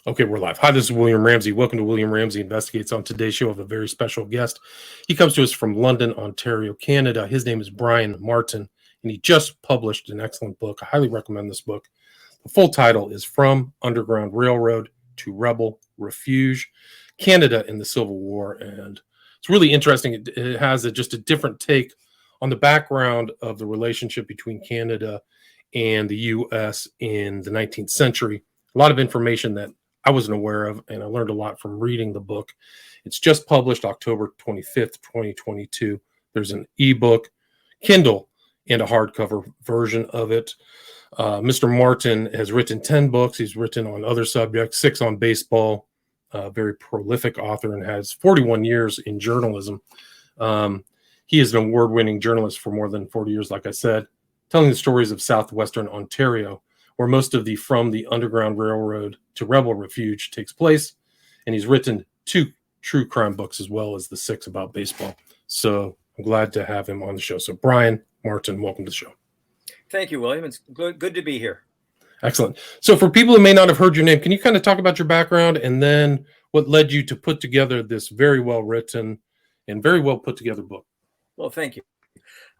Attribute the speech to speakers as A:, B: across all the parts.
A: Okay, we're live. Hi, this is William Ramsey. Welcome to William Ramsey Investigates. On today's show, I have a very special guest. He comes to us from London, Ontario, Canada. His name is Brian Martin, and he just published an excellent book. I highly recommend this book. The full title is From Underground Railroad to Rebel Refuge, Canada in the Civil War. And it's really interesting. It has just a different take on the background of the relationship between Canada and the U.S. in the 19th century. A lot of information that I wasn't aware of, and I learned a lot from reading the book. It's just published October 25th, 2022. There's an ebook, Kindle, and a hardcover version of it. Mr. Martin has written 10 books. He's written on other subjects, 6 on baseball, very prolific author, and has 41 years in journalism. He is an award-winning journalist for more than 40 years, like I said, telling the stories of southwestern Ontario, where most of the From the Underground Railroad to Rebel Refuge takes place. And he's written 2 true crime books as well as the 6 about baseball. So I'm glad to have him on the show. So Brian Martin, welcome to the show.
B: Thank you, William. It's good to be here.
A: Excellent. So for people who may not have heard your name, can you kind of talk about your background and then what led you to put together this very well written and very well put together book?
B: Well, thank you.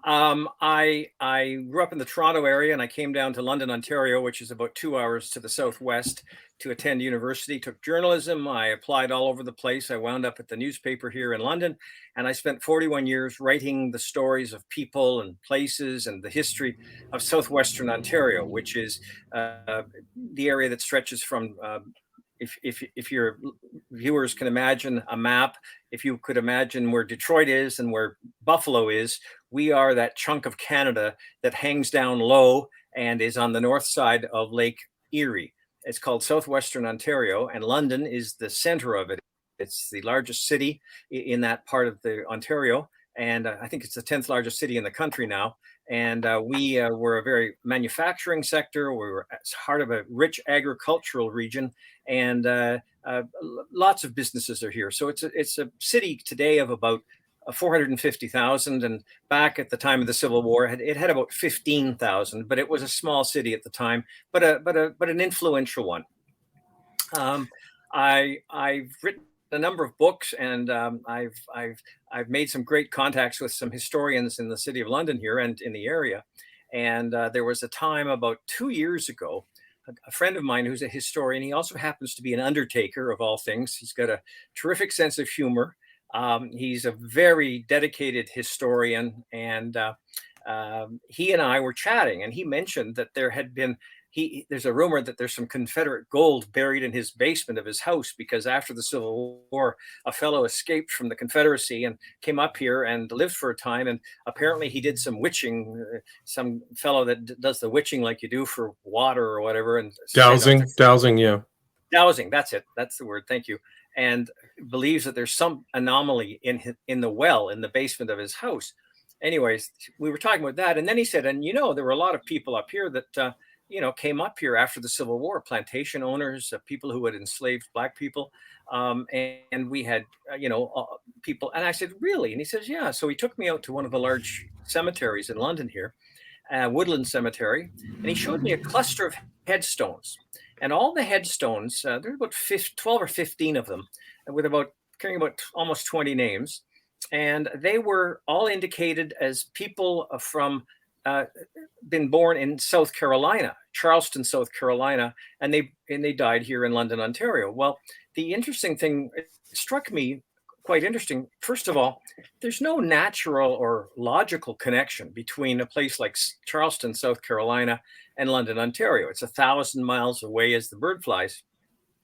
B: I grew up in the Toronto area, and I came down to London, Ontario, which is about 2 hours to the southwest, to attend university. Took journalism. I applied all over the place. I wound up at the newspaper here in London, and I spent 41 years writing the stories of people and places and the history of southwestern Ontario, which is the area that stretches from if your viewers can imagine a map, if you could imagine where Detroit is and where Buffalo is, we are that chunk of Canada that hangs down low and is on the north side of Lake Erie. It's called Southwestern Ontario, and London is the center of it. It's the largest city in that part of the Ontario, and I think it's the 10th largest city in the country now. And we were a very manufacturing sector. We were part of a rich agricultural region, and lots of businesses are here. So it's a city today of about 450,000, and back at the time of the Civil War, it had about 15,000. But it was a small city at the time, but an influential one. I've written a number of books, and I've made some great contacts with some historians in the city of London here and in the area. And there was a time about 2 years ago, a friend of mine who's a historian, he also happens to be an undertaker of all things. He's got a terrific sense of humor. He's a very dedicated historian, and he and I were chatting, and he mentioned that there's a rumor that there's some Confederate gold buried in his basement of his house, because after the Civil War, a fellow escaped from the Confederacy and came up here and lived for a time. And apparently he did some witching, some fellow that does the witching like you do for water or whatever. And
A: Dowsing, yeah.
B: Dowsing, that's it. That's the word. Thank you. And believes that there's some anomaly in the well in the basement of his house. Anyways, we were talking about that. And then he said, and there were a lot of people up here that, came up here after the Civil War, plantation owners, people who had enslaved Black people. And we had, people. And I said, really? And he says, yeah. So he took me out to one of the large cemeteries in London here, Woodland Cemetery. And he showed me a cluster of headstones. And all the headstones, there are about 12 or 15 of them, carrying about almost 20 names. And they were all indicated as people from been born in South Carolina, Charleston, South Carolina, and they died here in London, Ontario. Well, the interesting thing, it struck me quite interesting. First of all, there's no natural or logical connection between a place like Charleston, South Carolina, and London, Ontario. It's 1,000 miles away as the bird flies.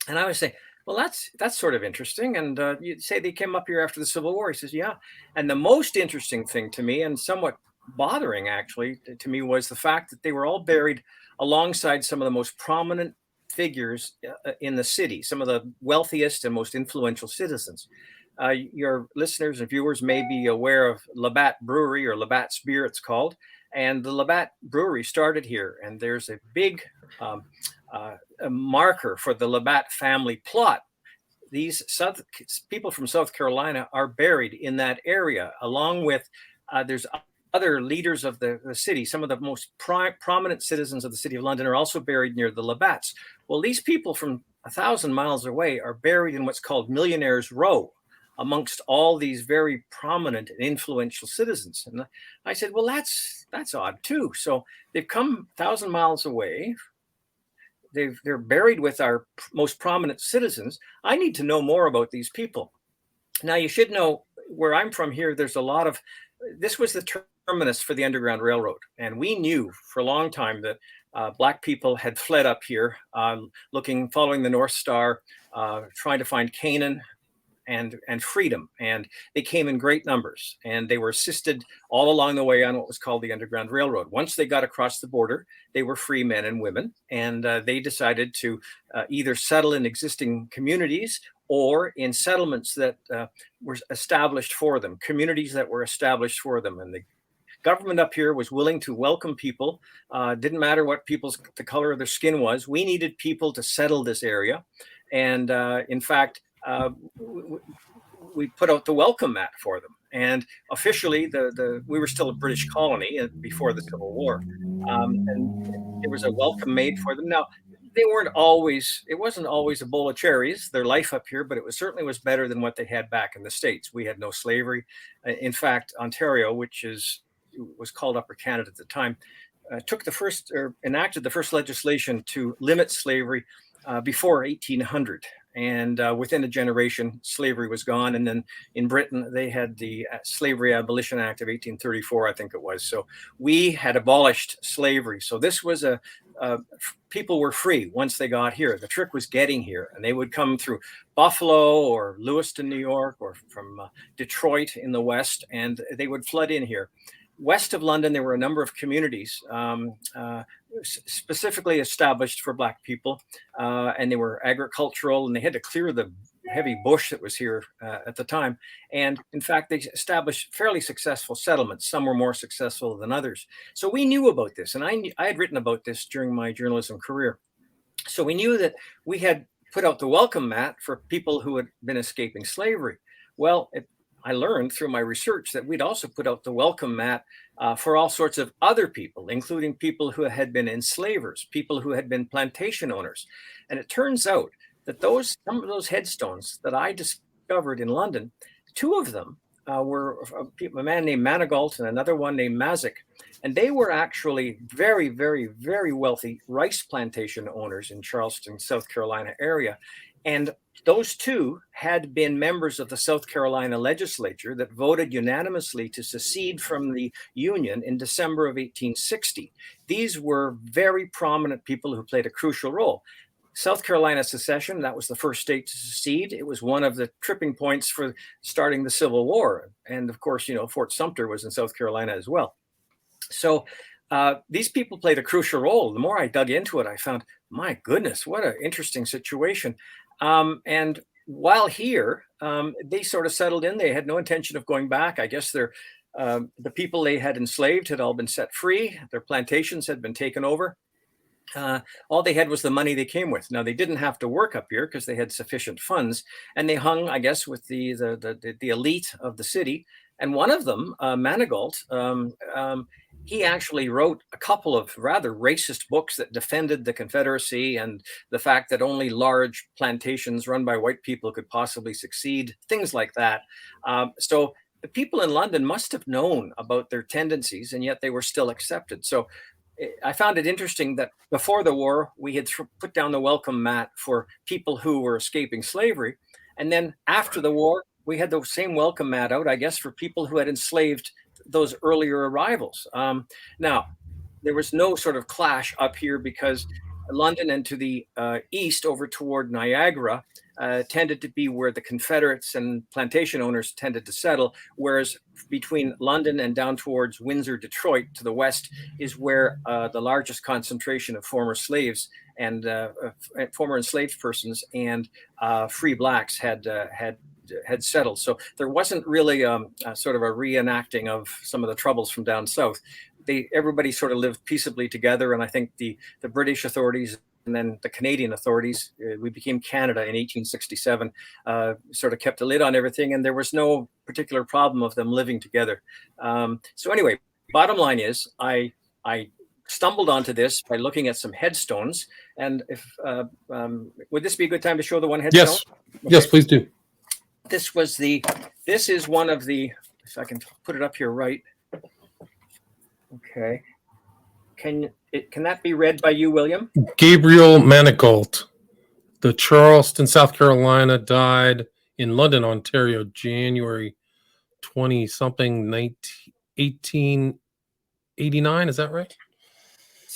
B: And I was saying, well, that's sort of interesting. And you say they came up here after the Civil War. He says, yeah. And the most interesting thing to me, and somewhat bothering actually to me, was the fact that they were all buried alongside some of the most prominent figures in the city, some of the wealthiest and most influential citizens. Your listeners and viewers may be aware of Labatt Brewery, or Labatt's Beer it's called. And the Labatt Brewery started here, and there's a big a marker for the Labatt family plot. These people from South Carolina are buried in that area, along with there's other leaders of the city. Some of the most prominent citizens of the city of London are also buried near the Labatts. Well, these people from 1,000 miles away are buried in what's called Millionaire's Row amongst all these very prominent and influential citizens. And I said, well, that's odd too. So they've come 1,000 miles away. They're buried with our most prominent citizens. I need to know more about these people. Now, you should know where I'm from here, there's a lot of, this was the terminus for the Underground Railroad. And we knew for a long time that Black people had fled up here, following the North Star, trying to find Canaan and freedom. And they came in great numbers, and they were assisted all along the way on what was called the Underground Railroad. Once they got across the border, they were free men and women, and they decided to either settle in existing communities or in settlements that were established for them, communities that were established for them. And the government up here was willing to welcome people. Didn't matter what the color of their skin was. We needed people to settle this area. And in fact, we put out the welcome mat for them. And officially, we were still a British colony before the Civil War. And there was a welcome made for them. Now, it wasn't always a bowl of cherries, their life up here, but it certainly was better than what they had back in the States. We had no slavery. In fact, Ontario, which was called Upper Canada at the time, enacted the first legislation to limit slavery before 1800. And within a generation, slavery was gone. And then in Britain, they had the Slavery Abolition Act of 1834, I think it was. So we had abolished slavery. So this was people were free once they got here. The trick was getting here. And they would come through Buffalo or Lewiston, New York, or from Detroit in the West, and they would flood in here. West of London, there were a number of communities specifically established for Black people, and they were agricultural, and they had to clear the heavy bush that was here at the time. And in fact, they established fairly successful settlements. Some were more successful than others. So we knew about this, and I had written about this during my journalism career. So we knew that we had put out the welcome mat for people who had been escaping slavery. Well, I learned through my research that we'd also put out the welcome mat for all sorts of other people, including people who had been enslavers, people who had been plantation owners. And it turns out that some of those headstones that I discovered in London, two of them were a man named Manigault and another one named Mazik. And they were actually very, very, very wealthy rice plantation owners in Charleston, South Carolina area. And those two had been members of the South Carolina legislature that voted unanimously to secede from the Union in December of 1860. These were very prominent people who played a crucial role. South Carolina secession, that was the first state to secede. It was one of the tripping points for starting the Civil War. And of course, Fort Sumter was in South Carolina as well. So these people played a crucial role. The more I dug into it, I found, my goodness, what an interesting situation. And while here, they sort of settled in. They had no intention of going back. I guess the people they had enslaved had all been set free. Their plantations had been taken over. All they had was the money they came with. Now, they didn't have to work up here because they had sufficient funds, and they hung, I guess, with the elite of the city. And one of them, Manigault, he actually wrote a couple of rather racist books that defended the Confederacy and the fact that only large plantations run by white people could possibly succeed, things like that. So the people in London must have known about their tendencies, and yet they were still accepted. So I found it interesting that before the war, we had put down the welcome mat for people who were escaping slavery. And then after the war, we had the same welcome mat out, I guess, for people who had enslaved those earlier arrivals. Now, there was no sort of clash up here because London and to the east over toward Niagara tended to be where the Confederates and plantation owners tended to settle, whereas between London and down towards Windsor, Detroit to the west is where the largest concentration of former slaves and former enslaved persons and free Blacks had settled. So there wasn't really sort of a reenacting of some of the troubles from down south. Everybody sort of lived peaceably together. And I think the British authorities and then the Canadian authorities, we became Canada in 1867, sort of kept a lid on everything. And there was no particular problem of them living together. So anyway, bottom line is I stumbled onto this by looking at some headstones. And if would this be a good time to show the one headstone?
A: Yes, okay. Yes, please do.
B: This is one of the, if I can put it up here right. Okay. Can that be read by you, William?
A: Gabriel Manigault, the Charleston, South Carolina, died in London, Ontario, January 20-something, 1889. Is that right?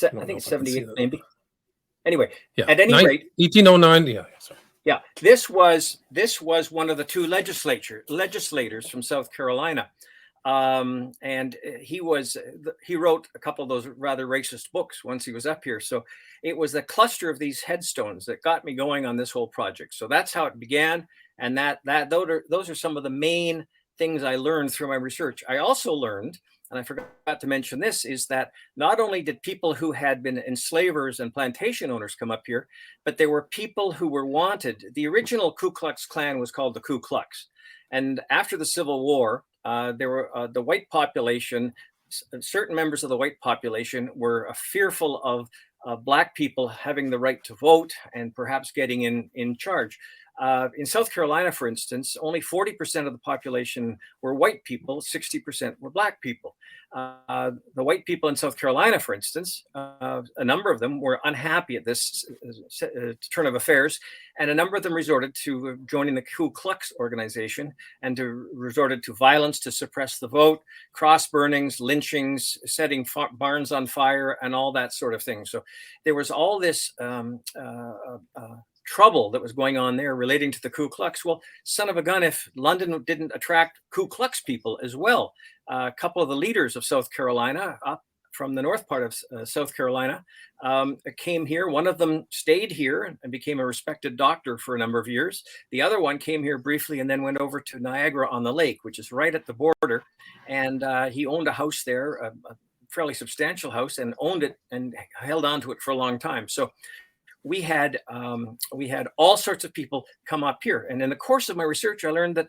B: I think it's 78, maybe. Anyway,
A: yeah.
B: At any rate,
A: 1809. Yeah, sorry.
B: Yeah, this was one of the two legislators from South Carolina, and he wrote a couple of those rather racist books once he was up here. So it was the cluster of these headstones that got me going on this whole project. So that's how it began, and those are some of the main things I learned through my research. I also learned, and I forgot to mention this, is that not only did people who had been enslavers and plantation owners come up here, but there were people who were wanted. The original Ku Klux Klan was called the Ku Klux. And after the Civil War, there were the white population, certain members of the white population were fearful of Black people having the right to vote and perhaps getting in charge. In South Carolina, for instance, only 40% of the population were white people, 60% were Black people. The white people in South Carolina, for instance, a number of them were unhappy at this turn of affairs, and a number of them resorted to joining the Ku Klux organization and resorted to violence to suppress the vote, cross burnings, lynchings, setting barns on fire, and all that sort of thing. So there was all this trouble that was going on there relating to the Ku Klux. Well, son of a gun, if London didn't attract Ku Klux people as well. A couple of the leaders of South Carolina, up from the north part of South Carolina, came here. One of them stayed here and became a respected doctor for a number of years. The other one came here briefly and then went over to Niagara-on-the-Lake, which is right at the border. And he owned a house there, a fairly substantial house, and owned it and held on to it for a long time. So we had all sorts of people come up here. And in the course of my research, I learned that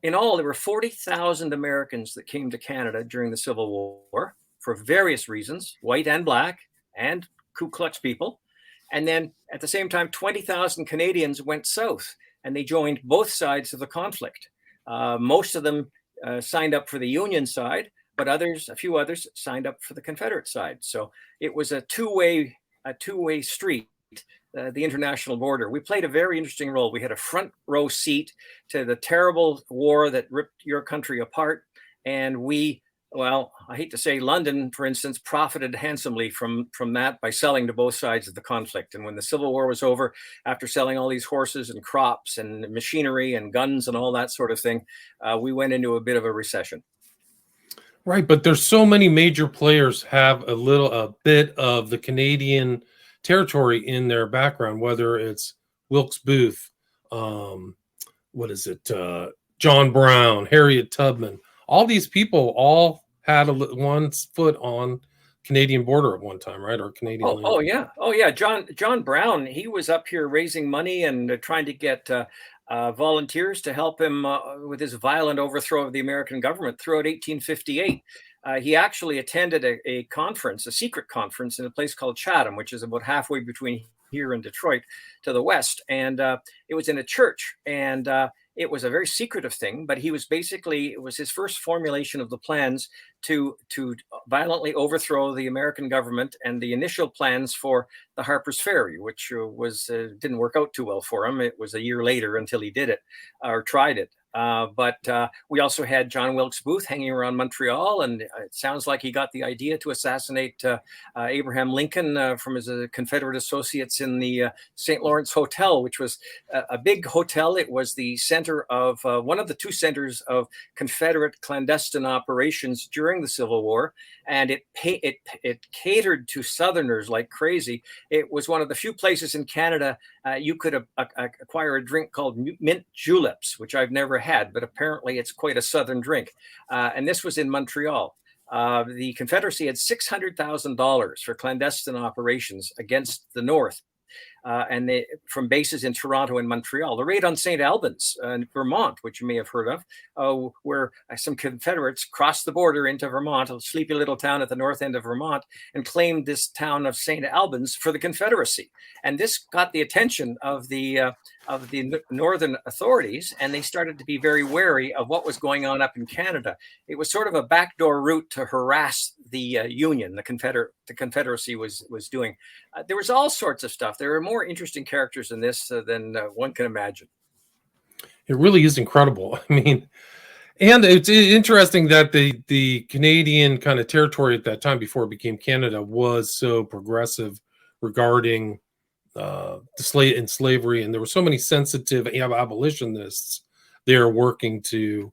B: in all, there were 40,000 Americans that came to Canada during the Civil War for various reasons, white and Black and Ku Klux people. And then at the same time, 20,000 Canadians went south and they joined both sides of the conflict. Most of them signed up for the Union side, but a few others signed up for the Confederate side. So it was a two-way street. The international border. We played a very interesting role. We had a front row seat to the terrible war that ripped your country apart. And I hate to say, London, for instance, profited handsomely from that by selling to both sides of the conflict. And when the Civil War was over, after selling all these horses and crops and machinery and guns and all that sort of thing, we went into a bit of a recession.
A: Right, but there's so many major players have a bit of the Canadian territory in their background, whether it's Wilkes Booth, John Brown, Harriet Tubman. All these people all had one foot on Canadian border at one time, right? Or Canadian.
B: Oh yeah. John Brown, he was up here raising money and trying to get volunteers to help him with his violent overthrow of the American government throughout 1858. He actually attended a conference, a secret conference in a place called Chatham, which is about halfway between here and Detroit to the west. And it was in a church, and it was a very secretive thing, but it was his first formulation of the plans to violently overthrow the American government and the initial plans for the Harper's Ferry, which didn't work out too well for him. It was a year later until he did it or tried it. But we also had John Wilkes Booth hanging around Montreal, and it sounds like he got the idea to assassinate Abraham Lincoln from his Confederate associates in the St. Lawrence Hotel, which was a big hotel. It was the center of one of the two centers of Confederate clandestine operations during the Civil War, and it catered to Southerners like crazy. It was one of the few places in Canada you could acquire a drink called mint juleps, which I've never had, but apparently it's quite a Southern drink. And this was in Montreal. The Confederacy had $600,000 for clandestine operations against the North. and they from bases in Toronto and Montreal. The raid on St. Albans in Vermont, which you may have heard of, where some Confederates crossed the border into Vermont, a sleepy little town at the north end of Vermont, and claimed this town of St. Albans for the Confederacy. And this got the attention of the northern authorities, and they started to be very wary of what was going on up in Canada. It was sort of a backdoor route to harass the Union, the Confederacy was doing. There was all sorts of stuff. There are more interesting characters in this than one can imagine.
A: It really is incredible. I mean, and it's interesting that the Canadian kind of territory at that time, before it became Canada, was so progressive regarding in slavery, and there were so many sensitive abolitionists there working to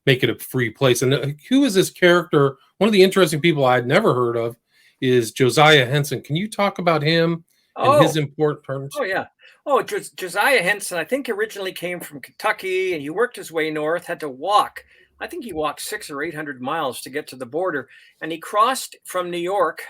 A: make it a free place. And who is this character? One of the interesting people I had never heard of is Josiah Henson. Can you talk about him and his importance?
B: Oh, yeah. Oh, Josiah Henson, I think originally came from Kentucky, and he worked his way north, had to walk. I think he walked 600 or 800 miles to get to the border. And he crossed from New York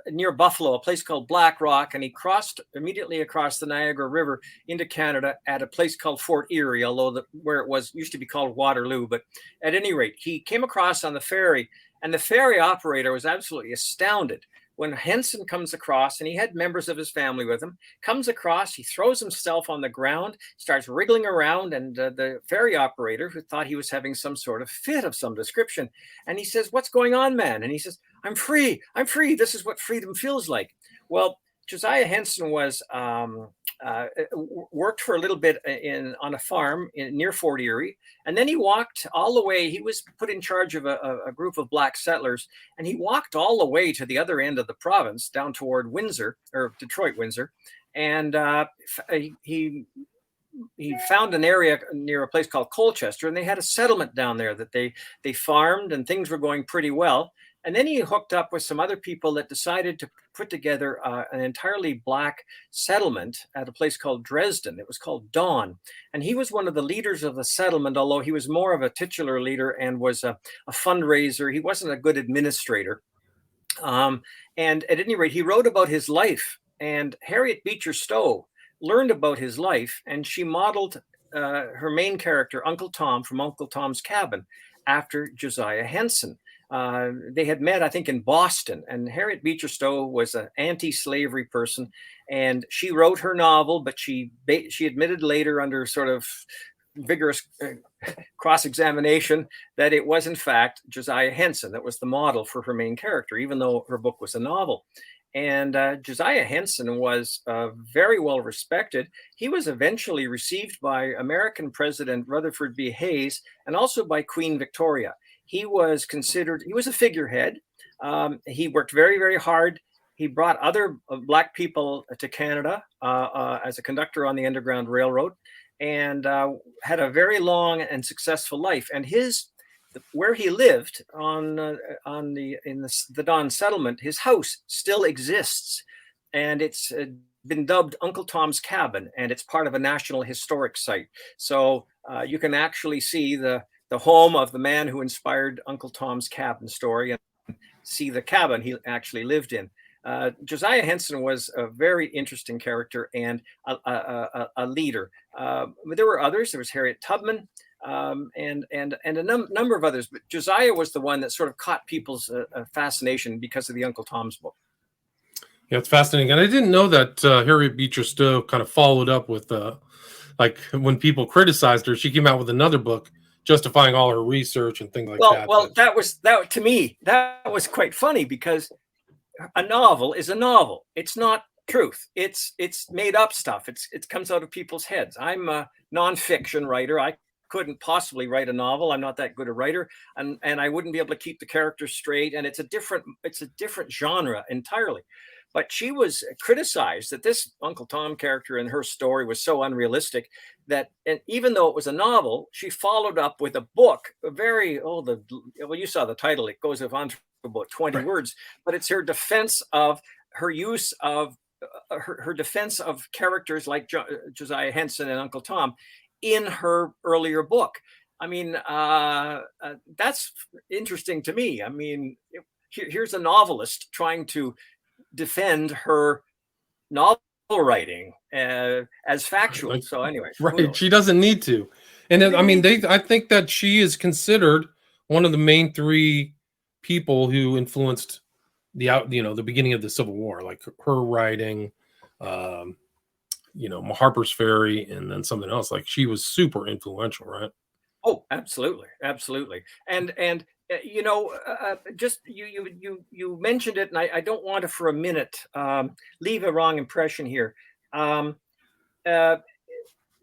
B: near Buffalo, a place called Black Rock, and he crossed immediately across the Niagara River into Canada at a place called Fort Erie, although where it was used to be called Waterloo. But at any rate, he came across on the ferry, and the ferry operator was absolutely astounded when Henson comes across, and he had members of his family with him, comes across, he throws himself on the ground, starts wriggling around, and the ferry operator, who thought he was having some sort of fit of some description, and he says, "What's going on, man?" And he says, I'm free. This is what freedom feels like." Well, Josiah Henson was worked for a little bit on a farm near Fort Erie, and then he walked all the way. He was put in charge of a group of black settlers, and he walked all the way to the other end of the province, down toward Windsor, or Detroit, Windsor, and he found an area near a place called Colchester, and they had a settlement down there that they farmed, and things were going pretty well. And then he hooked up with some other people that decided to put together an entirely black settlement at a place called Dresden. It was called Dawn. And he was one of the leaders of the settlement, although he was more of a titular leader and was a fundraiser. He wasn't a good administrator. And at any rate, he wrote about his life. And Harriet Beecher Stowe learned about his life, and she modeled her main character, Uncle Tom, from Uncle Tom's Cabin, after Josiah Henson. They had met, I think, in Boston, and Harriet Beecher Stowe was an anti-slavery person, and she wrote her novel, but she admitted later, under sort of vigorous cross-examination, that it was in fact Josiah Henson that was the model for her main character, even though her book was a novel. And Josiah Henson was very well respected. He was eventually received by American President Rutherford B. Hayes, and also by Queen Victoria. He was a figurehead. He worked very, very hard. He brought other black people to Canada as a conductor on the Underground Railroad, and had a very long and successful life. And where he lived in the Dawn settlement, his house still exists, and it's been dubbed Uncle Tom's Cabin, and it's part of a National Historic Site. So you can actually see the home of the man who inspired Uncle Tom's Cabin story, and see the cabin he actually lived in. Josiah Henson was a very interesting character and a leader. There were others. There was Harriet Tubman, and a number of others. But Josiah was the one that sort of caught people's fascination because of the Uncle Tom's book.
A: Yeah, it's fascinating. And I didn't know that Harriet Beecher Stowe kind of followed up with, like, when people criticized her, she came out with another book justifying all her research and things like that.
B: Well, to me, that was quite funny, because a novel is a novel. It's not truth. It's made up stuff. It comes out of people's heads. I'm a nonfiction writer. I couldn't possibly write a novel. I'm not that good a writer, and I wouldn't be able to keep the characters straight. And it's a different genre entirely. But she was criticized that this Uncle Tom character in her story was so unrealistic that, and even though it was a novel, she followed up with a book, you saw the title. It goes on for about 20 words, but it's her defense of her use of her defense of characters like Josiah Henson and Uncle Tom in her earlier book. I mean, that's interesting to me. I mean, here's a novelist trying to defend her novel writing as factual.
A: Like,
B: So anyway, who
A: right.
B: knows?
A: She doesn't need to. And
B: She
A: then, I
B: didn't
A: mean,
B: need to.
A: I think that she is considered one of the main three people who influenced the beginning of the Civil War, like her writing, um, Harper's Ferry, and then something else. Like she was super influential, right?
B: Oh, absolutely, absolutely. And just you mentioned it, and I don't want to for a minute leave a wrong impression here. Um, uh,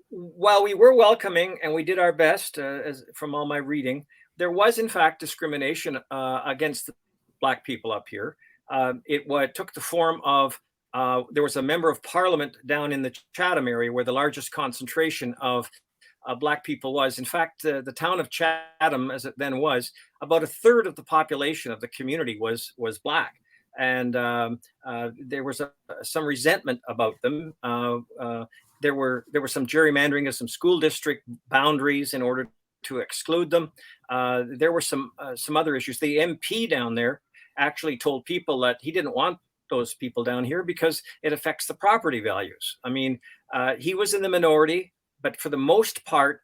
B: while we were welcoming and we did our best, as from all my reading, there was in fact discrimination against the black people up here. It took the form of there was a member of parliament down in the Chatham area where the largest concentration of black people was. In fact, the town of Chatham, as it then was, about a third of the population of the community was black, and there was some resentment about them. There were some gerrymandering of some school district boundaries in order to exclude them. There were some other issues. The MP down there actually told people that he didn't want those people down here because it affects the property values. I mean, he was in the minority, but for the most part,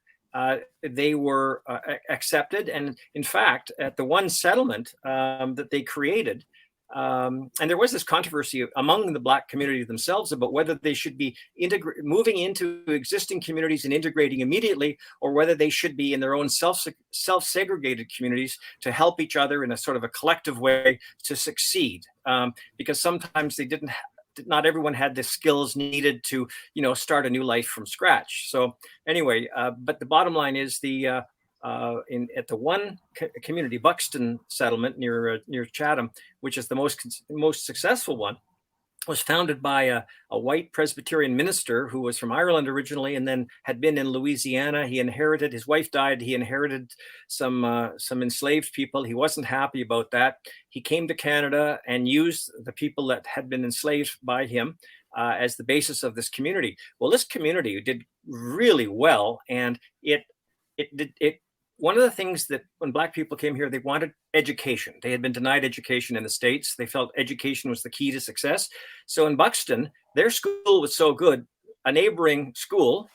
B: they were accepted. And in fact, at the one settlement that they created, and there was this controversy among the black community themselves about whether they should be moving into existing communities and integrating immediately, or whether they should be in their own self-segregated communities to help each other in a sort of a collective way to succeed. Because sometimes they didn't. Not everyone had the skills needed to, start a new life from scratch. So anyway, but the bottom line is at the one community, Buxton settlement near Chatham, which is the most successful one, was founded by a white Presbyterian minister who was from Ireland originally and then had been in Louisiana. He inherited, his wife died. He inherited some enslaved people. He wasn't happy about that. He came to Canada and used the people that had been enslaved by him as the basis of this community. Well, this community did really well, and it one of the things that when black people came here, they wanted education. They had been denied education in the States. They felt education was the key to success. So in Buxton, their school was so good, a neighboring school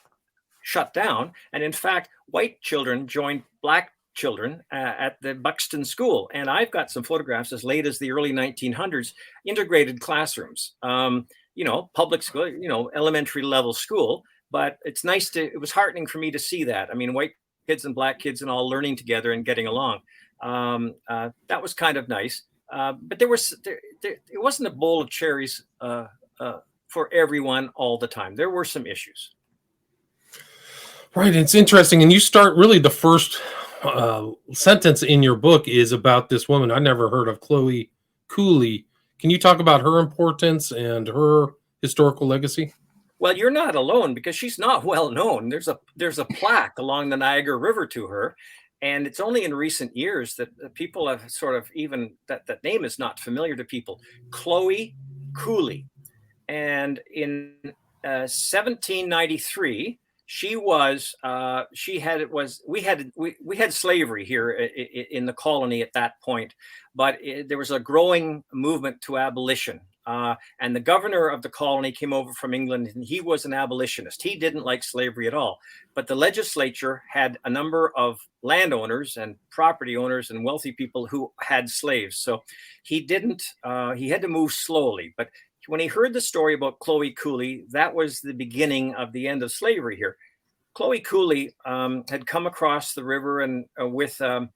B: shut down. And in fact, white children joined black children at the Buxton school. And I've got some photographs as late as the early 1900s, integrated classrooms, public school, elementary level school. But it was heartening for me to see that. I mean, white kids and black kids and all learning together and getting along. That was kind of nice. But it wasn't a bowl of cherries for everyone all the time. There were some issues.
A: Right. It's interesting. And you start really the first sentence in your book is about this woman. I never heard of Chloe Cooley. Can you talk about her importance and her historical legacy?
B: Well, you're not alone because she's not well known. There's a plaque along the Niagara River to her, and it's only in recent years that people have sort of even that name is not familiar to people. Chloe Cooley, and in 1793, we had slavery here in the colony at that point, but there was a growing movement to abolition. And the governor of the colony came over from England, and he was an abolitionist. He didn't like slavery at all. But the legislature had a number of landowners and property owners and wealthy people who had slaves. So he had to move slowly. But when he heard the story about Chloe Cooley, that was the beginning of the end of slavery here. Chloe Cooley had come across the river and with a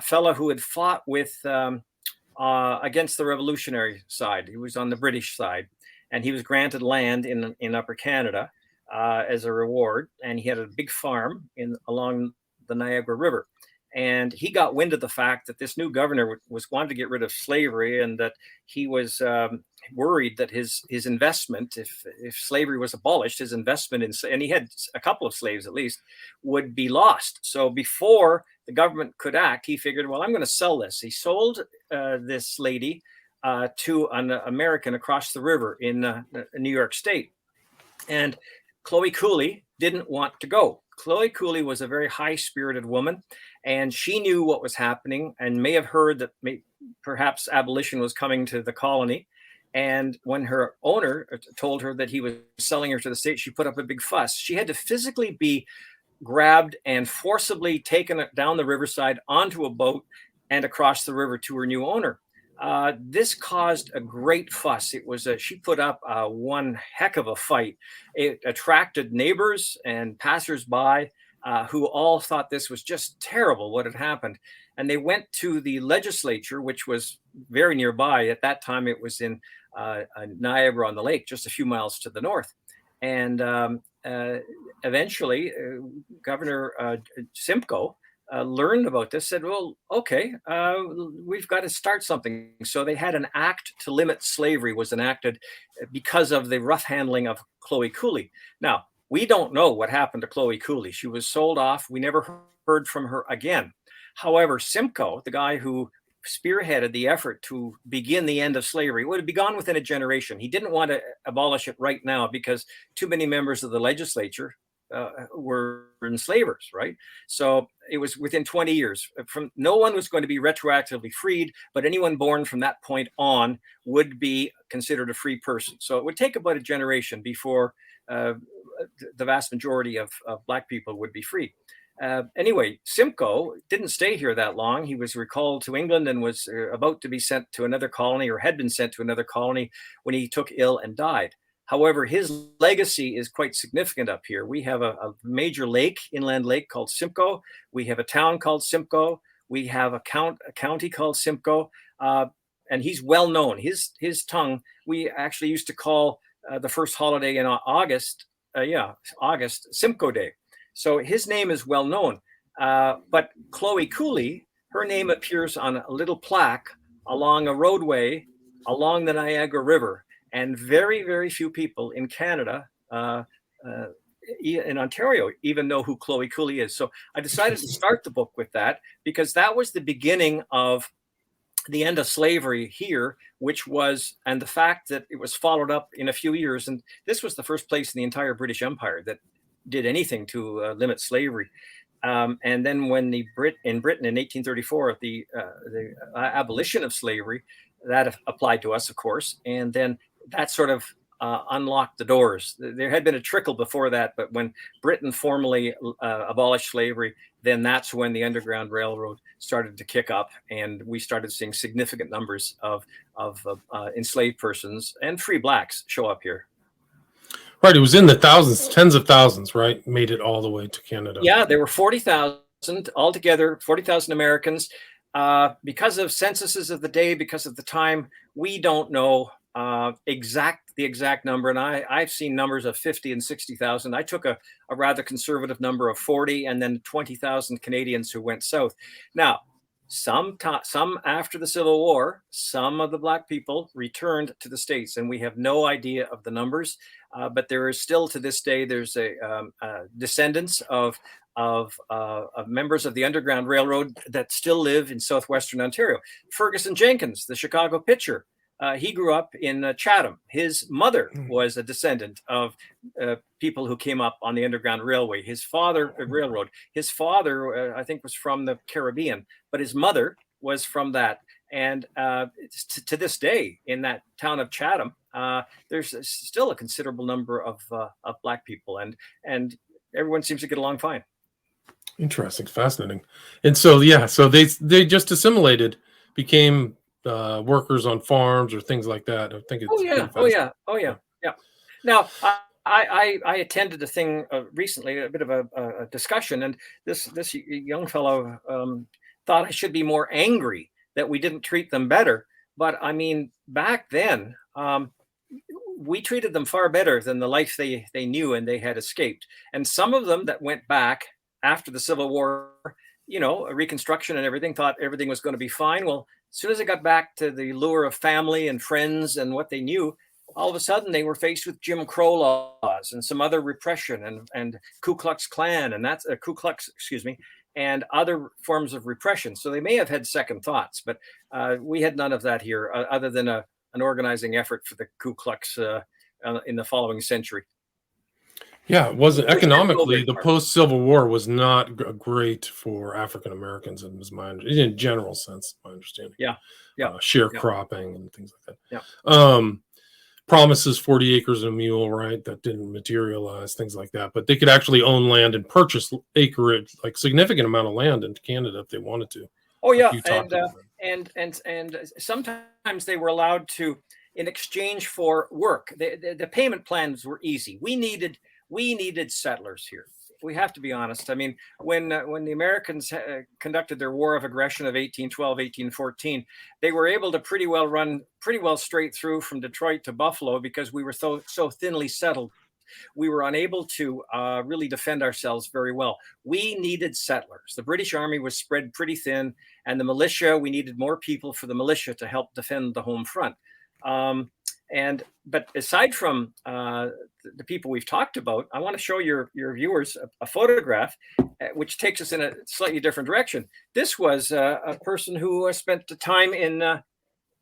B: fellow who had fought with against the revolutionary side. He was on the British side, and he was granted land in Upper Canada as a reward. And he had a big farm along the Niagara River. And he got wind of the fact that this new governor was wanting to get rid of slavery, and that he was worried that his investment, if slavery was abolished, his investment and he had a couple of slaves at least, would be lost. So before the government could act, he figured, well, I'm going to sell this. He sold this lady to an American across the river in New York State. And Chloe Cooley didn't want to go. Chloe Cooley was a very high-spirited woman, and she knew what was happening and may have heard that perhaps abolition was coming to the colony. And when her owner told her that he was selling her to the state, she put up a big fuss. She had to physically be grabbed and forcibly taken down the riverside onto a boat and across the river to her new owner. This caused a great fuss. She put up one heck of a fight. It attracted neighbors and passersby who all thought this was just terrible what had happened. And they went to the legislature, which was very nearby. At that time, it was in Niagara on the Lake, just a few miles to the north. And eventually, Governor Simcoe learned about this, said, well, okay, we've got to start something. So they had an act to limit slavery was enacted because of the rough handling of Chloe Cooley. Now, we don't know what happened to Chloe Cooley. She was sold off. We never heard from her again. However, Simcoe, the guy who spearheaded the effort to begin the end of slavery, would be gone within a generation. He didn't want to abolish it right now because too many members of the legislature were enslavers, right? So it was within 20 years. No one was going to be retroactively freed, but anyone born from that point on would be considered a free person. So it would take about a generation before the vast majority of Black people would be free. Anyway, Simcoe didn't stay here that long. He was recalled to England and was about to be sent to another colony, or had been sent to another colony, when he took ill and died. However, his legacy is quite significant up here. We have a major lake, inland lake, called Simcoe. We have a town called Simcoe. We have a county called Simcoe. And he's well known. His tongue, we actually used to call the first holiday in August, Simcoe Day. So his name is well known. But Chloe Cooley, her name appears on a little plaque along a roadway along the Niagara River. And very, very few people in Canada, in Ontario, even know who Chloe Cooley is. So I decided to start the book with that, because that was the beginning of the end of slavery here, and the fact that it was followed up in a few years. And this was the first place in the entire British Empire that did anything to limit slavery. And then when in Britain in 1834, the abolition of slavery, that applied to us, of course. And then that sort of unlocked the doors. There had been a trickle before that, but when Britain formally abolished slavery, then that's when the Underground Railroad started to kick up, and we started seeing significant numbers of enslaved persons and free Blacks show up here.
A: Right, it was in the thousands, tens of thousands, right? Made it all the way to Canada.
B: Yeah, there were 40,000 altogether, 40,000 Americans. Because of censuses of the day, because of the time, we don't know the exact number. And I've seen numbers of 50 and 60,000. I took a rather conservative number of 40, and then 20,000 Canadians who went south. Now, some after the Civil War, some of the Black people returned to the States, and we have no idea of the numbers. But there is still, to this day, there's descendants of members of the Underground Railroad that still live in southwestern Ontario. Ferguson Jenkins, the Chicago pitcher, he grew up in Chatham. His mother was a descendant of people who came up on the Underground Railway. His father, I think, was from the Caribbean, but his mother was from that. And to this day, in that town of Chatham, there's still a considerable number of Black people, and everyone seems to get along fine.
A: Interesting, fascinating. And so, so they just assimilated, became workers on farms or things like that. I think it's
B: oh yeah. Now, I attended a thing recently, a bit of a discussion, and this young fellow thought I should be more angry that we didn't treat them better. But I mean, back then, we treated them far better than the life they knew and they had escaped. And some of them that went back after the Civil War, Reconstruction and everything, thought everything was going to be fine. Well, as soon as they got back to the lure of family and friends and what they knew, all of a sudden they were faced with Jim Crow laws and some other repression and Ku Klux Klan, and that's Ku Klux, and other forms of repression. So they may have had second thoughts, but we had none of that here, other than an organizing effort for the Ku Klux in the following century.
A: Yeah, it wasn't economically. The post-Civil War was not great for African Americans, in general sense, my understanding.
B: Yeah.
A: Sharecropping and things like that.
B: Yeah.
A: promises 40 acres and a mule, right? That didn't materialize, things like that. But they could actually own land and purchase acreage, like significant amount of land in Canada if they wanted to.
B: Oh
A: Like
B: yeah,
A: you talked about.
B: and sometimes they were allowed to, in exchange for work. The payment plans were easy. We needed settlers here. We have to be honest. I mean, when the Americans conducted their war of aggression of 1812, 1814, they were able to run pretty well straight through from Detroit to Buffalo because we were so thinly settled. We were unable to really defend ourselves very well. We needed settlers. The British Army was spread pretty thin, and the militia, we needed more people for the militia to help defend the home front. But aside from the people we've talked about, I want to show your viewers a photograph which takes us in a slightly different direction. This was a person who spent the time in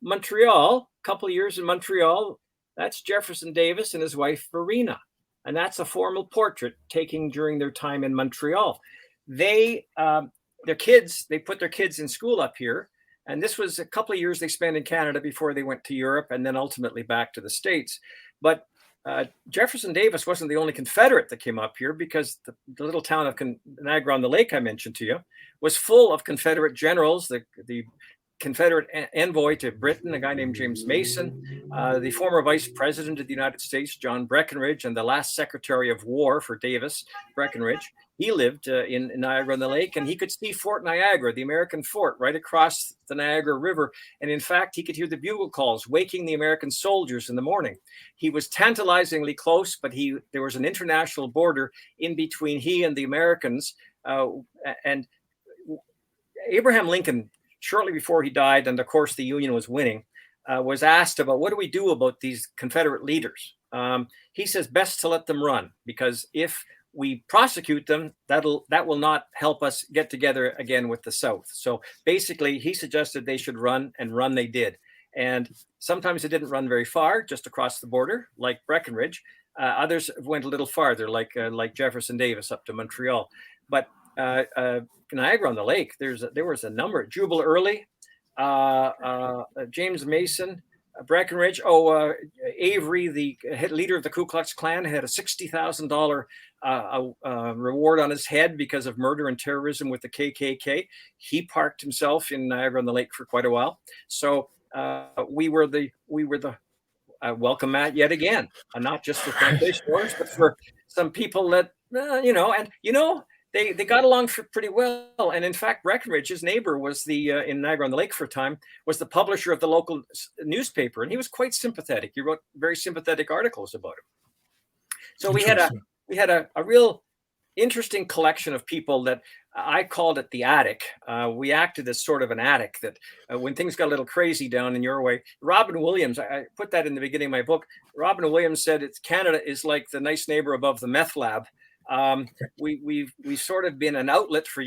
B: Montreal, a couple of years in Montreal. That's Jefferson Davis and his wife, Verena. And that's a formal portrait taken during their time in Montreal. They put their kids in school up here. And this was a couple of years they spent in Canada before they went to Europe and then ultimately back to the States. But Jefferson Davis wasn't the only Confederate that came up here, because the little town of Niagara on the Lake I mentioned to you was full of Confederate generals, the Confederate envoy to Britain, a guy named James Mason, the former vice president of the United States, John Breckinridge, and the last secretary of war for Davis, Breckinridge. He lived in Niagara on the Lake, and he could see Fort Niagara, the American fort, right across the Niagara River. And in fact, he could hear the bugle calls waking the American soldiers in the morning. He was tantalizingly close, but there was an international border in between he and the Americans. And Abraham Lincoln, shortly before he died, and of course the Union was winning, was asked about what do we do about these Confederate leaders. He says best to let them run, because if we prosecute them, that will not help us get together again with the South. So basically, he suggested they should run, and run they did. And sometimes they didn't run very far, just across the border, like Breckinridge. Others went a little farther, like Jefferson Davis up to Montreal. But Niagara on the Lake, there was a number. Jubal Early, James Mason, Breckinridge. Avery, the head leader of the Ku Klux Klan, had a $60,000 reward on his head because of murder and terrorism with the KKK. He parked himself in Niagara on the Lake for quite a while. So we were the welcome mat yet again, and not just for plantation owners, but for some people that They got along pretty well. And in fact, Breckinridge, his neighbor, was in Niagara on the Lake for a time, was the publisher of the local newspaper. And he was quite sympathetic. He wrote very sympathetic articles about him. So we had a real interesting collection of people that I called it the attic. We acted as sort of an attic that when things got a little crazy down in your way. Robin Williams, I put that in the beginning of my book. Robin Williams said Canada is like the nice neighbor above the meth lab. We've sort of been an outlet for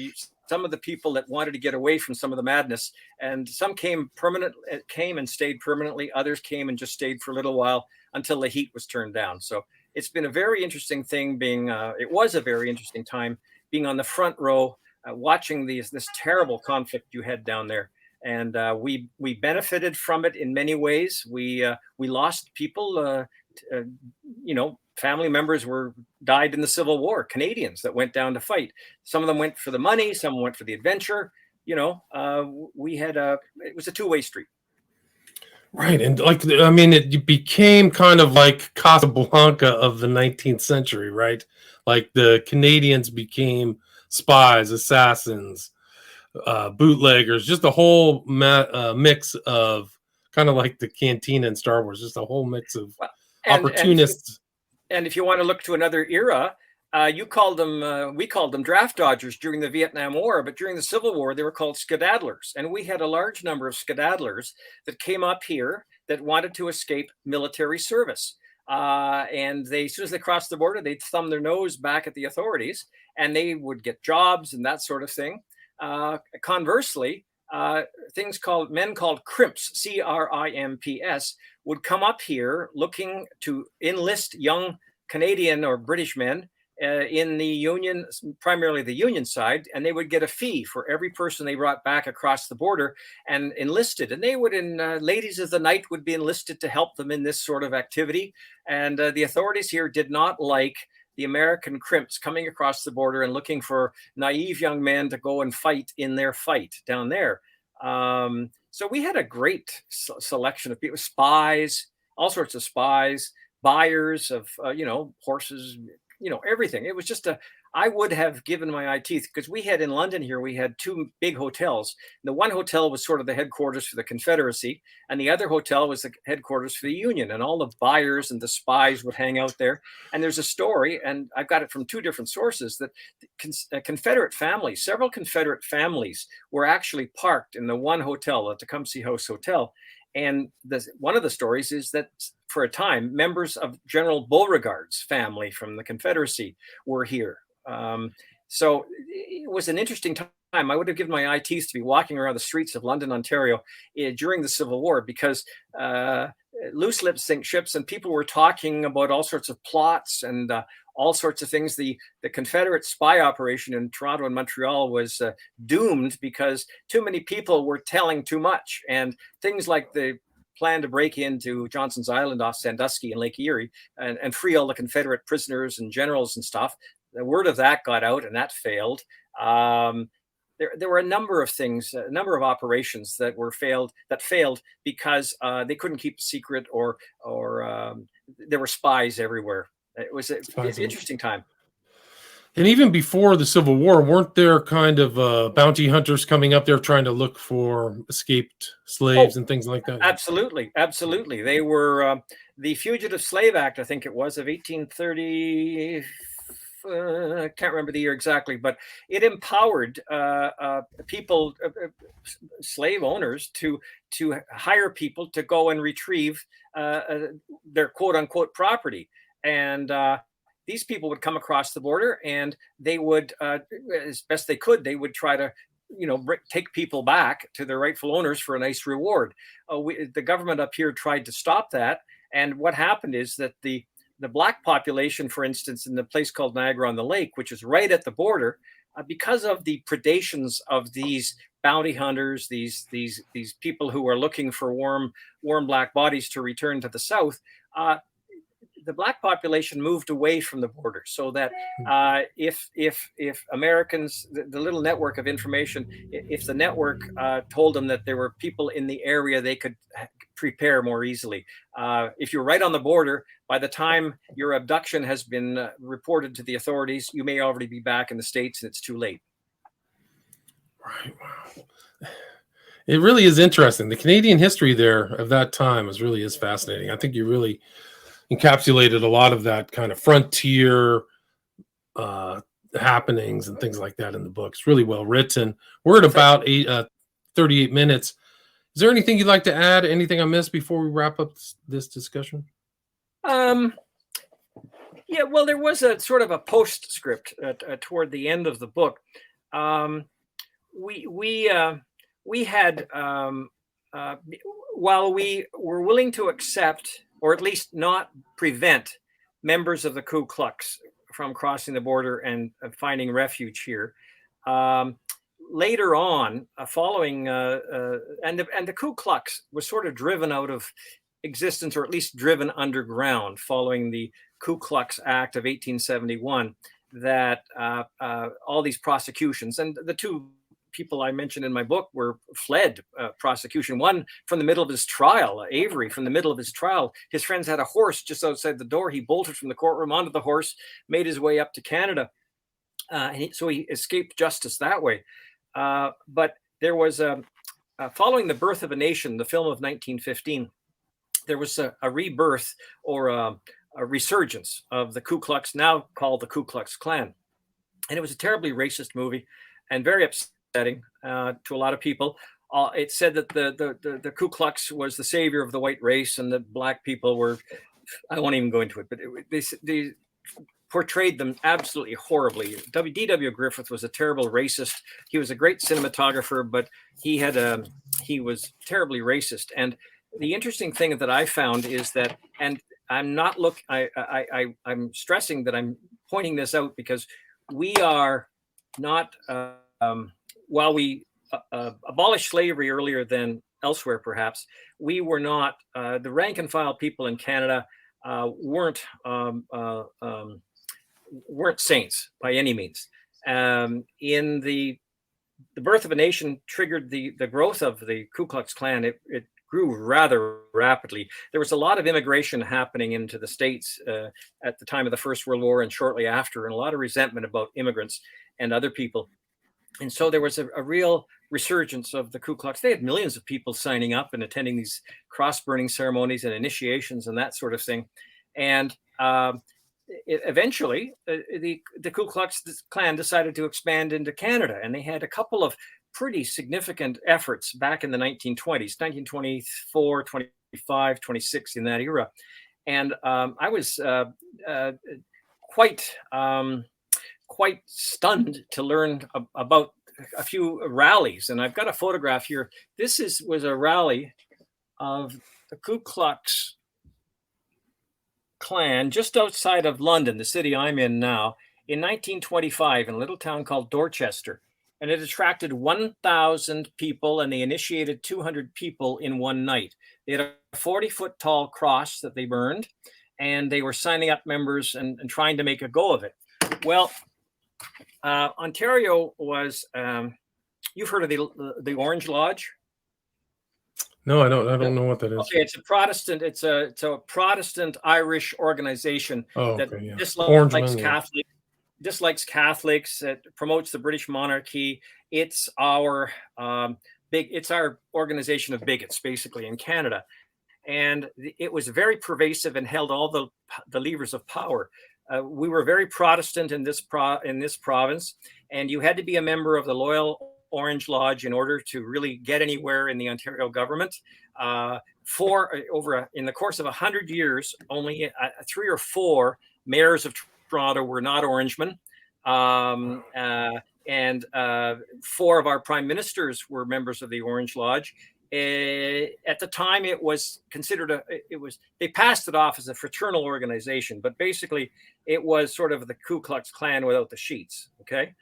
B: some of the people that wanted to get away from some of the madness, and some came and stayed permanently. Others came and just stayed for a little while until the heat was turned down. So it's been a very interesting thing it was a very interesting time being on the front row, watching this terrible conflict you had down there. And we benefited from it in many ways. We lost people, family members died in the Civil War, Canadians that went down to fight. Some of them went for the money, some went for the adventure. It was a two-way street.
A: Right. And it became kind of like Casablanca of the 19th century, right? Like the Canadians became spies, assassins, bootleggers, just a whole mix of kind of like the cantina in Star Wars, just a whole mix of opportunists.
B: And if you want to look to another era, we called them draft dodgers during the Vietnam War, but during the Civil War, they were called skedaddlers. And we had a large number of skedaddlers that came up here that wanted to escape military service. And as soon as they crossed the border, they'd thumb their nose back at the authorities, and they would get jobs and that sort of thing. Conversely, men called crimps, CRIMPS, would come up here looking to enlist young Canadian or British men in the Union, primarily the Union side, and they would get a fee for every person they brought back across the border and enlisted. And they would, ladies of the night would be enlisted to help them in this sort of activity. And the authorities here did not like the American crimps coming across the border and looking for naive young men to go and fight in their fight down there. So we had a great selection of people, spies, all sorts of spies, buyers of, horses, everything. It was just I would have given my eye teeth, because we had in London here, we had two big hotels. The one hotel was sort of the headquarters for the Confederacy, and the other hotel was the headquarters for the Union, and all the buyers and the spies would hang out there. And there's a story, and I've got it from two different sources, that Confederate families, several Confederate families were actually parked in the one hotel, the Tecumseh House Hotel. And one of the stories is that for a time, members of General Beauregard's family from the Confederacy were here. So it was an interesting time. I would have given my eye teeth to be walking around the streets of London, Ontario during the Civil War, because loose lips sink ships, and people were talking about all sorts of plots and all sorts of things. The Confederate spy operation in Toronto and Montreal was doomed because too many people were telling too much, and things like the plan to break into Johnson's Island off Sandusky in Lake Erie and free all the Confederate prisoners and generals and stuff. The word of that got out, and that failed. There were a number of things, a number of operations that failed because they couldn't keep a secret, or there were spies everywhere. It was an interesting time.
A: And even before the Civil War, weren't there kind of bounty hunters coming up there trying to look for escaped slaves and things like that?
B: Absolutely. They were the Fugitive Slave Act, I think it was, of 1830. I can't remember the year exactly, but it empowered people, slave owners, to hire people to go and retrieve their quote unquote property. And these people would come across the border, and they would, as best they could, they would try to, take people back to their rightful owners for a nice reward. The government up here tried to stop that. And what happened is that the Black population, for instance, in the place called Niagara-on-the-Lake, which is right at the border, because of the predations of these bounty hunters, these people who are looking for warm Black bodies to return to the South, the Black population moved away from the border, so that if Americans, the little network of information, if the network told them that there were people in the area, they could prepare more easily. If you're right on the border, by the time your abduction has been reported to the authorities, you may already be back in the States, and it's too late.
A: Right. Wow. It really is interesting. The Canadian history there of that time is fascinating. I think you really encapsulated a lot of that kind of frontier happenings and things like that in the book. It's really well written. We're at about 38 minutes. Is there anything you'd like to add? Anything I missed before we wrap up this discussion?
B: Yeah, well, there was a sort of a postscript toward the end of the book. We had, while we were willing to accept, or at least not prevent, members of the Ku Klux from crossing the border and finding refuge here, later on, following, and the Ku Klux was sort of driven out of existence, or at least driven underground, following the Ku Klux Act of 1871, that all these prosecutions, and the two people I mentioned in my book were fled prosecution. One from the middle of his trial, Avery, from the middle of his trial. His friends had a horse just outside the door. He bolted from the courtroom onto the horse, made his way up to Canada. So he escaped justice that way. But there was, following The Birth of a Nation, the film of 1915, there was a rebirth, or a resurgence of the Ku Klux, now called the Ku Klux Klan. And it was a terribly racist movie and very upsetting to a lot of people. It said that the Ku Klux was the savior of the white race, and that Black people were, I won't even go into it, but they portrayed them absolutely horribly. D.W. Griffith was a terrible racist. He was a great cinematographer, but he was terribly racist. And the interesting thing that I found is that, and I'm not I'm stressing that I'm pointing this out because we are not, while we abolished slavery earlier than elsewhere, perhaps, we were not, the rank and file people in Canada weren't saints by any means. In the birth of a nation triggered the growth of the Ku Klux Klan. It grew rather rapidly. There was a lot of immigration happening into the States at the time of the First World War and shortly after, and a lot of resentment about immigrants and other people. And so there was a real resurgence of the Ku Klux. They had millions of people signing up and attending these cross-burning ceremonies and initiations and that sort of thing. And eventually, the Ku Klux Klan decided to expand into Canada, and they had a couple of pretty significant efforts back in the 1920s, 1924, 25, 26, in that era. And I was quite stunned to learn about a few rallies. And I've got a photograph here. This was a rally of the Ku Klux Klan just outside of London, the city I'm in now, in 1925 in a little town called Dorchester. And it attracted 1,000 people, and they initiated 200 people in one night. They had a 40-foot tall cross that they burned, and they were signing up members and trying to make a go of it. Well, Ontario was, you've heard of the Orange Lodge?
A: No, I don't know what that is.
B: Okay, it's a Protestant. It's a Protestant Irish organization that dislikes Catholics. It promotes the British monarchy. It's our it's our organization of bigots, basically, in Canada, and it was very pervasive and held all the levers of power. We were very Protestant in this province, and you had to be a member of the Loyal Orange Lodge in order to really get anywhere in the Ontario government. In the course of 100 years, only 3 or 4 mayors of Toronto were not Orangemen, and 4 of our prime ministers were members of the Orange Lodge. At the time, it was considered they passed it off as a fraternal organization, but basically it was sort of the Ku Klux Klan without the sheets. Okay.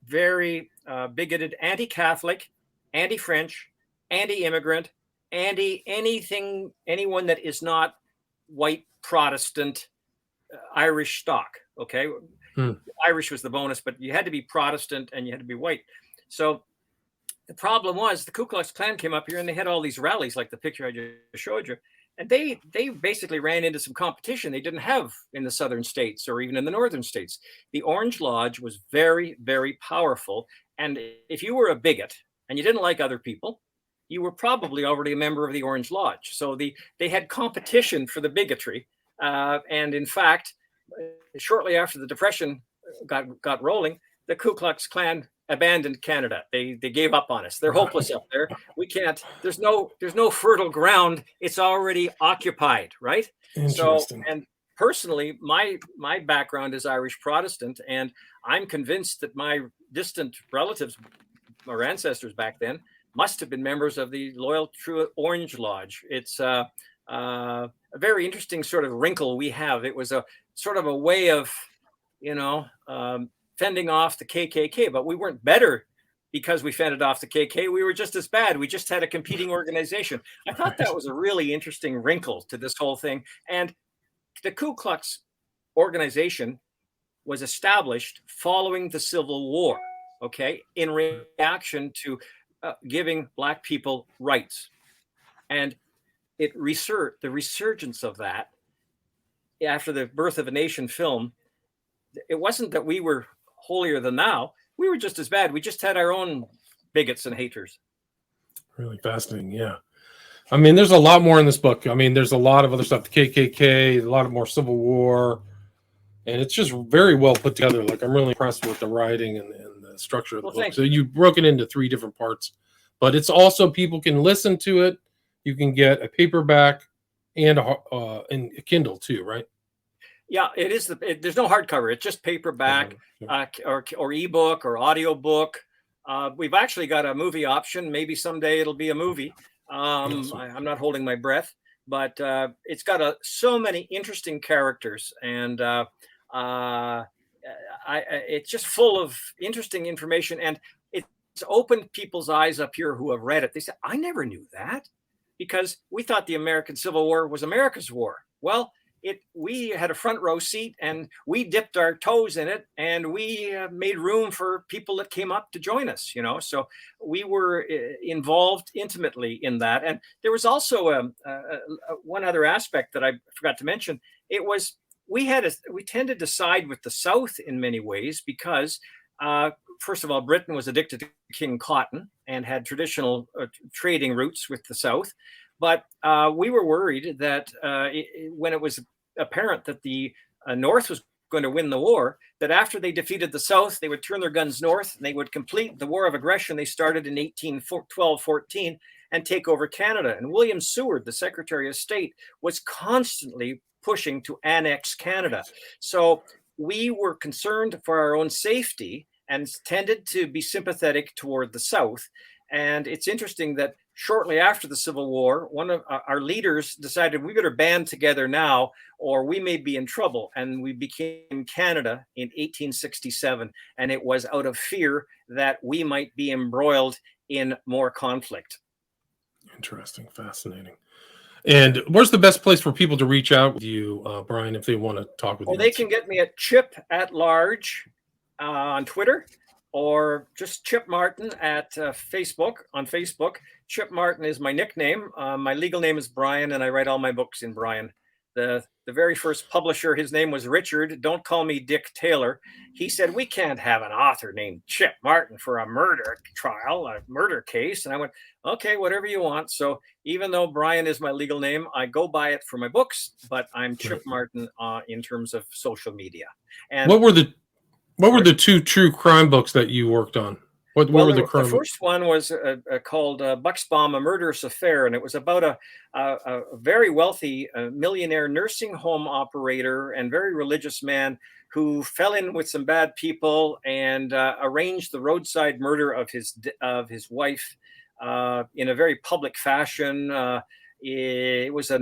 B: Very bigoted, anti-Catholic, anti-French, anti-immigrant, anyone that is not white Protestant Irish stock. Okay. Irish was the bonus, but you had to be Protestant and you had to be white. So the problem was the Ku Klux Klan came up here and they had all these rallies like the picture I just showed you. And they basically ran into some competition they didn't have in the southern states or even in the northern states. The Orange Lodge was very, very powerful. And if you were a bigot and you didn't like other people, you were probably already a member of the Orange Lodge. So they had competition for the bigotry. And in fact, shortly after the Depression got rolling, the Ku Klux Klan abandoned Canada. They gave up on us. They're hopeless up there. We can't. There's no fertile ground. It's already occupied, right? So, and personally, my background is Irish Protestant, and I'm convinced that my distant relatives or ancestors back then must have been members of the Loyal True Orange Lodge. It's a very interesting sort of wrinkle we have. It was a sort of a way of, fending off the KKK, but we weren't better because we fended off the KKK. We were just as bad. We just had a competing organization. I thought that was a really interesting wrinkle to this whole thing. And the Ku Klux organization was established following the Civil War, okay, in reaction to giving Black people rights. And the resurgence of that after the Birth of a Nation film, it wasn't that we were holier than thou. We were just as bad. We just had our own bigots and haters.
A: Really fascinating. Yeah. I mean, there's a lot more in this book. I mean, there's a lot of other stuff, the KKK, a lot of more Civil War, and it's just very well put together. Like, I'm really impressed with the writing and the structure of the book. So you broke it into 3 different parts, but it's also, people can listen to it. You can get a paperback and a Kindle too, right?
B: Yeah, it is. There's no hardcover. It's just paperback, or ebook or audiobook. We've actually got a movie option. Maybe someday it'll be a movie. I'm not holding my breath, but it's got so many interesting characters, and It's just full of interesting information, and it's opened people's eyes up here who have read it. They said, I never knew that, because we thought the American Civil War was America's war. Well, we had a front row seat, and we dipped our toes in it, and we made room for people that came up to join us, so we were involved intimately in that. And there was also one other aspect that I forgot to mention. It was, we tended to side with the South in many ways, because first of all, Britain was addicted to King Cotton and had traditional trading routes with the South. But we were worried that when it was apparent that the North was going to win the war, that after they defeated the South, they would turn their guns north, and they would complete the war of aggression they started in 1812-14 and take over Canada. And William Seward, the Secretary of State, was constantly pushing to annex Canada. So we were concerned for our own safety and tended to be sympathetic toward the South. And it's interesting that shortly after the Civil War, one of our leaders decided we better band together now, or we may be in trouble. And we became Canada in 1867. And it was out of fear that we might be embroiled in more conflict.
A: Interesting. Fascinating. And where's the best place for people to reach out with you, Brian, if they want to talk with you?
B: Well, they can get me at Chip at Large on Twitter, or just Chip Martin at Facebook. On Facebook, Chip Martin is my nickname. My legal name is Brian, and I write all my books in Brian. The very first publisher, his name was Richard. Don't call me Dick Taylor. He said, we can't have an author named Chip Martin for a murder trial, a murder case. And I went, okay, whatever you want. So even though Brian is my legal name, I go by it for my books, but I'm Chip Martin in terms of social media. And
A: what were the two true crime books that you worked on? What were the crime?
B: The first one was called Bucksbaum, A Murderous Affair, and it was about a very wealthy millionaire nursing home operator and very religious man who fell in with some bad people and arranged the roadside murder of his wife in a very public fashion. It was a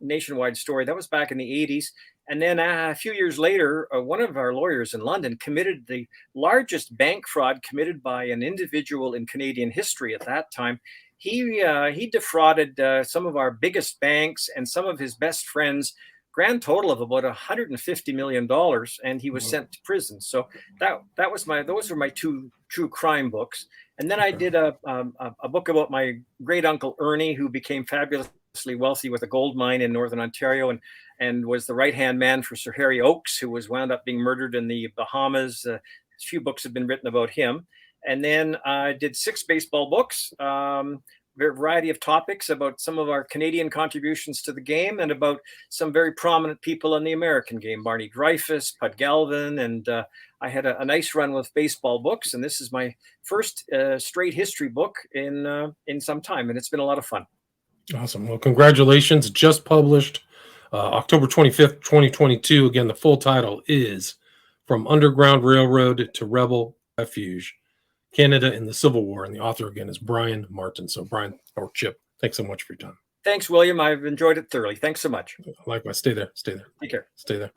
B: nationwide story. That was back in the 80s. And then a few years later, one of our lawyers in London committed the largest bank fraud committed by an individual in Canadian history at that time. He defrauded some of our biggest banks and some of his best friends, grand total of about $150 million, and he was sent to prison. So those were my two true crime books. And then I did a book about my great uncle Ernie, who became fabulously wealthy with a gold mine in Northern Ontario, and was the right-hand man for Sir Harry Oakes, who was wound up being murdered in the Bahamas. A few books have been written about him. And then I did 6 baseball books, a variety of topics about some of our Canadian contributions to the game and about some very prominent people in the American game, Barney Dreyfuss, Pud Galvin, and I had a nice run with baseball books. And this is my first straight history book in some time, and it's been a lot of fun.
A: Awesome. Well, congratulations. Just published October 25th, 2022. Again, the full title is From Underground Railroad to Rebel Refuge, Canada in the Civil War. And the author, again, is Brian Martin. So Brian, or Chip, thanks so much for your time.
B: Thanks, William. I've enjoyed it thoroughly. Thanks so much.
A: Likewise. Stay there.
B: Take care.
A: Stay there.